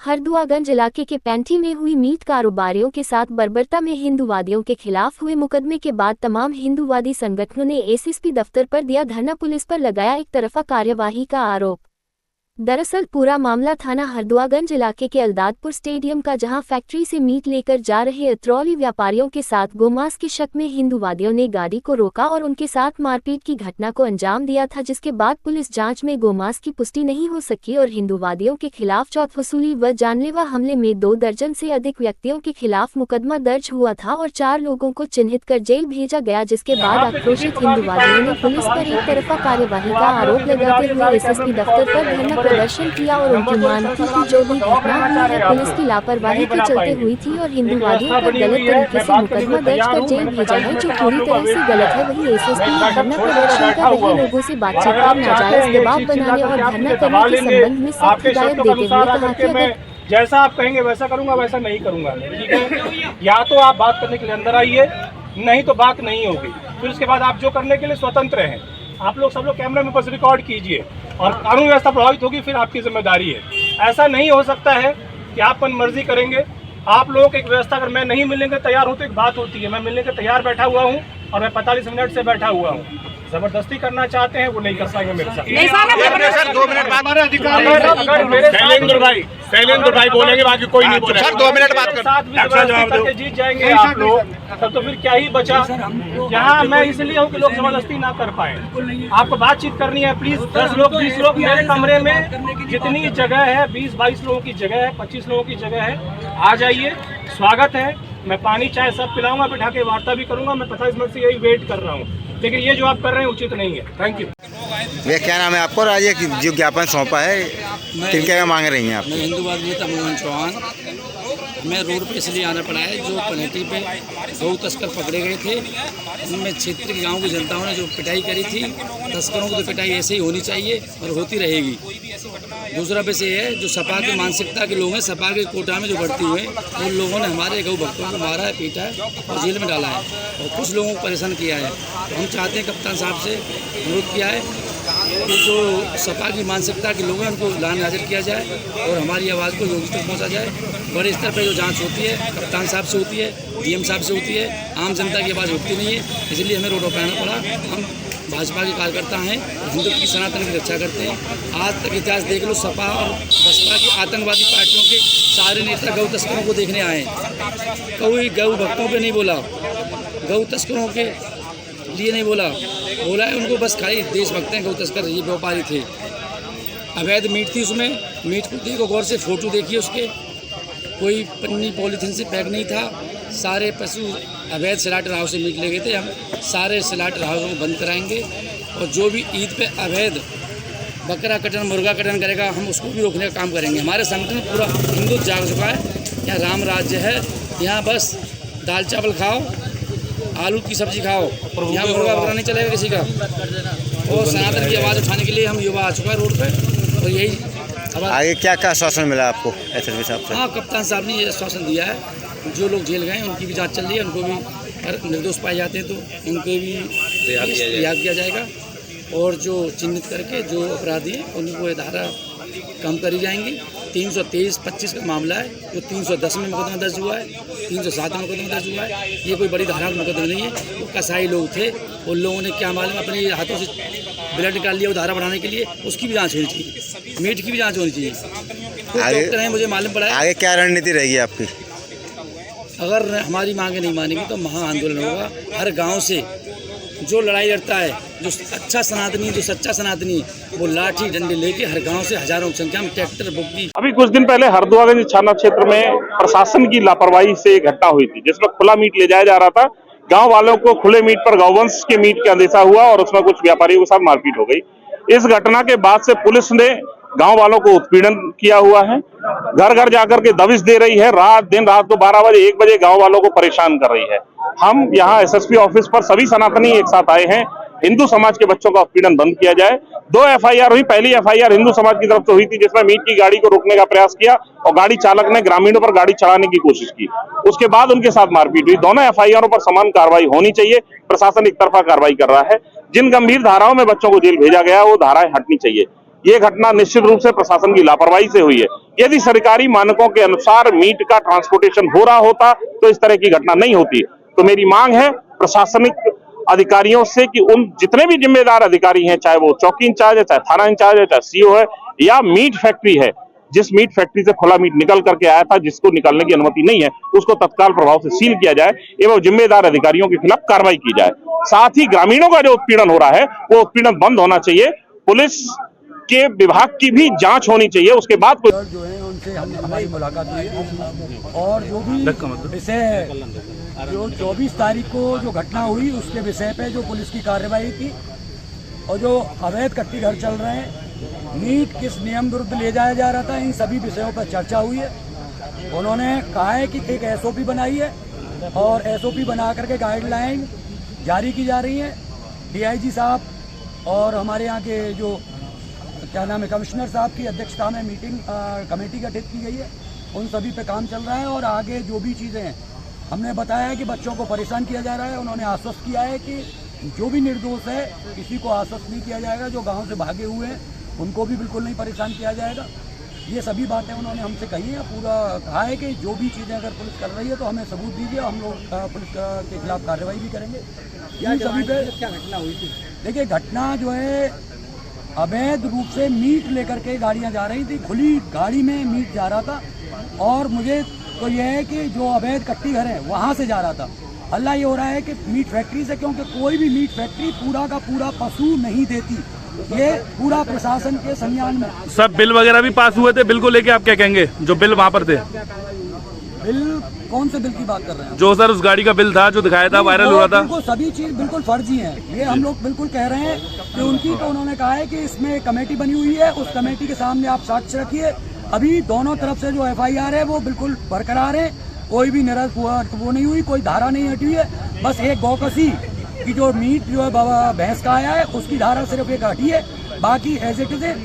हरदुआगंज इलाके के पैंठी में हुई मीट कारोबारियों के साथ बर्बरता में हिंदूवादियों के खिलाफ हुए मुकदमे के बाद तमाम हिंदूवादी संगठनों ने एसएसपी दफ्तर पर दिया धरना। पुलिस पर लगाया एक तरफा कार्यवाही का आरोप। दरअसल पूरा मामला थाना हरदुआगंज इलाके के अल्दादपुर स्टेडियम का, जहां फैक्ट्री से मीट लेकर जा रहे अतरौली व्यापारियों के साथ गोमांस के शक में हिंदूवादियों ने गाड़ी को रोका और उनके साथ मारपीट की घटना को अंजाम दिया था, जिसके बाद पुलिस जांच में गोमांस की पुष्टि नहीं हो सकी और हिंदूवादियों के खिलाफ चौथवसूली व जानलेवा हमले में 2 दर्जन से अधिक व्यक्तियों के खिलाफ मुकदमा दर्ज हुआ था और 4 लोगों को चिन्हित कर जेल भेजा गया, जिसके बाद आक्रोशित हिंदूवादियों ने पुलिस पर एक तरफा कार्यवाही का आरोप लगाते हुए एसएसपी दफ्तर पर धरना प्रदर्शन किया और उनकी मांग थी कि जो भी घटना हुई है पुलिस की लापरवाही के चलते हुई थी और हिंदूवादियों पर गलत तरीके से मुकदमा दर्ज कर जेल भेजा है, जो पूरी तरह से गलत है। वहीं एसएसपी ने धरना प्रदर्शन कर रहे लोगों से बातचीत कर नाजायज दबाव बनाने और धरना करने के संबंध में सख्त हिदायत देते हुए कहा कि अगर जैसा आप कहेंगे वैसा करूंगा, वैसा नहीं करूंगा, ठीक है। या तो आप बात करने के लिए अंदर आइए, नहीं तो बात नहीं होगी। फिर उसके बाद आप जो करने के लिए स्वतंत्र हैं। आप लोग सब लोग कैमरे में बस रिकॉर्ड कीजिए और कानून व्यवस्था प्रभावित होगी, फिर आपकी जिम्मेदारी है। ऐसा नहीं हो सकता है कि आप अपन मर्जी करेंगे। आप लोगों की एक व्यवस्था, अगर मैं नहीं मिलने के तैयार हूँ तो एक बात होती है, मैं मिलने के तैयार बैठा हुआ हूँ और मैं 45 मिनट से बैठा हुआ हूँ। जबरदस्ती करना चाहते हैं वो नहीं कर पाएंगे मेरे साथ। सर 2 मिनट बाद शैलेंद्र भाई बोलेंगे, बाकी कोई नहीं बोलेगा। सर 2 मिनट बात करके जीत जाएंगे आप लोग, तब तो फिर क्या ही बचा। यहाँ मैं इसलिए हूँ कि लोग जबरदस्ती ना कर पाए। आपको बातचीत करनी है, प्लीज 10 लोग 20 लोग मेरे कमरे में जितनी जगह है, 20-22 लोगों की जगह है, 25 लोगों की जगह है, आ जाइए, स्वागत है। मैं पानी चाय सब पिलाऊंगा, बिठा के वार्ता भी करूंगा। मैं 45 मिनट से यही वेट कर रहा हूँ, लेकिन ये जो आप कर रहे हैं उचित नहीं है। Thank you. भैया क्या नाम है आपको और आज ये जो ज्ञापन सौंपा है किन क्या मांग रही हैं आप? मैं हिंदूवादी नेता मोहन चौहान। मैं रोड पे इसलिए आना पड़ा है, जो पनहटी पे गौ तस्कर पकड़े गए थे, उनमें क्षेत्र के गांव की जनताओं ने जो पिटाई करी थी, तस्करों की तो पिटाई ऐसे ही होनी चाहिए और होती रहेगी। दूसरा विषय है, जो सपा की मानसिकता के लोग हैं, सपा के कोटा में जो भर्ती हुए, उन लोगों ने हमारे गौ भक्तों को मारा है, पीटा है और जेल में डाला है और कुछ लोगों को परेशान किया है। तो हम चाहते हैं, कप्तान साहब से अनुरोध किया है कि जो सपा की मानसिकता के लोग हैं उनको लान हाजिर किया जाए और हमारी आवाज़ को योगी तक पहुँचा जाए। बड़े स्तर पर जो जांच होती है कप्तान साहब से होती है, डीएम साहब से होती है, आम जनता की आवाज़ उठती नहीं है, इसलिए हमें रोडों पर आना पड़ा। हम भाजपा के कार्यकर्ता हैं, हिंदुत्व की सनातन की रक्षा करते हैं। आज तक इतिहास देख लो, सपा और बसपा की आतंकवादी पार्टियों के सारे नेता गौ तस्करों को देखने आए हैं। कोई गौ भक्तों पे नहीं बोला, गौ तस्करों के लिए नहीं बोला है उनको, बस खाली देशभक्त हैं। गौ तस्कर ये व्यापारी थे, अवैध मीट थी, उसमें मीट को देखो गौर से, फोटो देखिए उसके, कोई पन्नी पॉलीथीन से पैक नहीं था। सारे पशु अवैध स्लाटर हाउस से मीट ले गए थे। हम सारे स्लाटर हाउसों को बंद कराएंगे और जो भी ईद पे अवैध बकरा कटन मुर्गा कटन करेगा, हम उसको भी रोकने का काम करेंगे। हमारे संगठन पूरा हिंदू जाग चुका है। यहाँ राम राज्य है, यहाँ बस दाल चावल खाओ, आलू की सब्जी खाओ, यहाँ मुर्गा बकरा नहीं चलेगा किसी का। और सनातन की आवाज़ उठाने के लिए हम युवा आ चुका है रोड पे। और यही आगे क्या क्या आश्वासन मिला आपको एसएसपी साहब से? हाँ, कप्तान साहब ने ये आश्वासन दिया है, जो लोग जेल गए उनकी भी जांच चल रही है, उनको भी निर्दोष पाए जाते हैं तो उनको भी रिहा किया जाएगा और जो चिन्हित करके जो अपराधी हैं उनको धारा कम करी जाएंगी। 323-25 का मामला है, जो 310 में मुकदमा दर्ज हुआ है, 307 में मुकदमा दर्ज हुआ है। ये कोई बड़ी धारा का मुकदमा नहीं है। वो कसाई लोग थे, उन लोगों ने क्या मालूम अपने हाथों से ब्लड निकाल लिया वो धारा बढ़ाने के लिए, उसकी भी जांच होनी चाहिए, मीट की भी जांच होनी चाहिए। तो डॉक्टर हैं, मुझे मालूम पड़ा है। आगे क्या रणनीति रहेगी आपकी? अगर हमारी मांगे नहीं मानेगी तो महा आंदोलन होगा। हर गांव से जो लड़ाई लड़ता है, जो अच्छा सनातनी, जो सच्चा सनातनी, वो लाठी डंडे लेके हर गांव से हजारों की संख्या में ट्रैक्टर बुग्गी। अभी कुछ दिन पहले हरदुआगंज थाना क्षेत्र में प्रशासन की लापरवाही से एक घटना हुई थी, जिसमें खुला मीट ले जाया जा रहा था। गांव वालों को खुले मीट पर गौवंश के मीट का अंदेशा हुआ और उसमें कुछ व्यापारियों के साथ मारपीट हो गई। इस घटना के बाद से पुलिस ने गांव वालों को उत्पीड़न किया हुआ है, घर घर जाकर के दबिश दे रही है, दिन रात को 12 बजे 1 बजे गांव वालों को परेशान कर रही है। हम यहाँ एसएसपी ऑफिस पर सभी सनातनी एक साथ आए हैं, हिंदू समाज के बच्चों का उत्पीड़न बंद किया जाए। 2 एफआईआर हुई। पहली एफआईआर हिंदू समाज की तरफ से हुई थी, जिसमें मीट की गाड़ी को रोकने का प्रयास किया और गाड़ी चालक ने ग्रामीणों पर गाड़ी चढ़ाने की कोशिश की। उसके बाद उनके साथ मारपीट हुई। दोनों एफआईआरों पर समान कार्रवाई होनी चाहिए। प्रशासन एक तरफा कार्रवाई कर रहा है। जिन गंभीर धाराओं में बच्चों को जेल भेजा गया वो धाराएं हटनी चाहिए। ये घटना निश्चित रूप से प्रशासन की लापरवाही से हुई है। यदि सरकारी मानकों के अनुसार मीट का ट्रांसपोर्टेशन हो रहा होता तो इस तरह की घटना नहीं होती। तो मेरी मांग है प्रशासनिक अधिकारियों से कि उन जितने भी जिम्मेदार अधिकारी हैं, चाहे वो चौकी इंचार्ज है, चाहे थाना इंचार्ज है, चाहे सीओ है या मीट फैक्ट्री है, जिस मीट फैक्ट्री से खुला मीट निकल करके आया था, जिसको निकलने की अनुमति नहीं है, उसको तत्काल प्रभाव से सील किया जाए एवं जिम्मेदार अधिकारियों के खिलाफ कार्रवाई की जाए। साथ ही ग्रामीणों का जो उत्पीड़न हो रहा है वो उत्पीड़न बंद होना चाहिए। पुलिस के विभाग की भी जांच होनी चाहिए, उसके बाद जो है उनसे हमारी मुलाकात हुई और जो भी विषय जो 24 तारीख को जो घटना हुई उसके विषय पे जो पुलिस की कार्रवाई की और जो अवैध कट्टी घर चल रहे हैं, मीट किस नियम विरुद्ध ले जाया जा रहा था, इन सभी विषयों पर चर्चा हुई है। उन्होंने कहा है कि एक SOP बनाई है और SOP बना करके गाइडलाइन जारी की जा रही है। DIG साहब और हमारे यहाँ के जो क्या नाम है कमिश्नर साहब की अध्यक्षता में मीटिंग कमेटी गठित की गई है। उन सभी पे काम चल रहा है और आगे जो भी चीज़ें हैं हमने बताया है कि बच्चों को परेशान किया जा रहा है। उन्होंने आश्वस्त किया है कि जो भी निर्दोष है किसी को आश्वस्त नहीं किया जाएगा। जो गांव से भागे हुए हैं उनको भी बिल्कुल नहीं परेशान किया जाएगा। ये सभी बातें उन्होंने हमसे कही है। पूरा कहा है कि जो भी चीज़ें अगर पुलिस कर रही है तो हमें सबूत दीजिए, हम लोग पुलिस के खिलाफ कार्रवाई भी करेंगे। इन सभी पे क्या घटना हुई थी? देखिए घटना जो है अवैध रूप से मीट लेकर के गाड़ियां जा रही थी, खुली गाड़ी में मीट जा रहा था और मुझे तो यह है कि जो अवैध कट्टी घर है वहाँ से जा रहा था। हल्ला ये हो रहा है कि मीट फैक्ट्री से, क्योंकि कोई भी मीट फैक्ट्री पूरा का पूरा पशु नहीं देती, ये पूरा प्रशासन के संज्ञान में। सब बिल वगैरह भी पास हुए थे, बिल को लेके आप क्या कहेंगे? जो बिल वहाँ पर थे, बिल कौन से बिल की बात कर रहे हैं? जो सर उस गाड़ी का बिल था जो दिखाया था, वायरल हुआ था, बिल्कुल सभी चीज बिल्कुल फर्जी है। ये हम लोग बिल्कुल कह रहे हैं कि उनकी, तो उन्होंने कहा है कि इसमें कमेटी बनी हुई है, उस कमेटी के सामने आप साक्ष्य रखिए। अभी दोनों तरफ से जो FIR है वो बिल्कुल बरकरार है, कोई भी निरस्त वो नहीं हुई, कोई धारा नहीं हटी हुई है। बस एक गौकसी की जो मीट जो है भैंस का आया है उसकी धारा सिर्फ एक हटी है, बाकी एज इट इज है।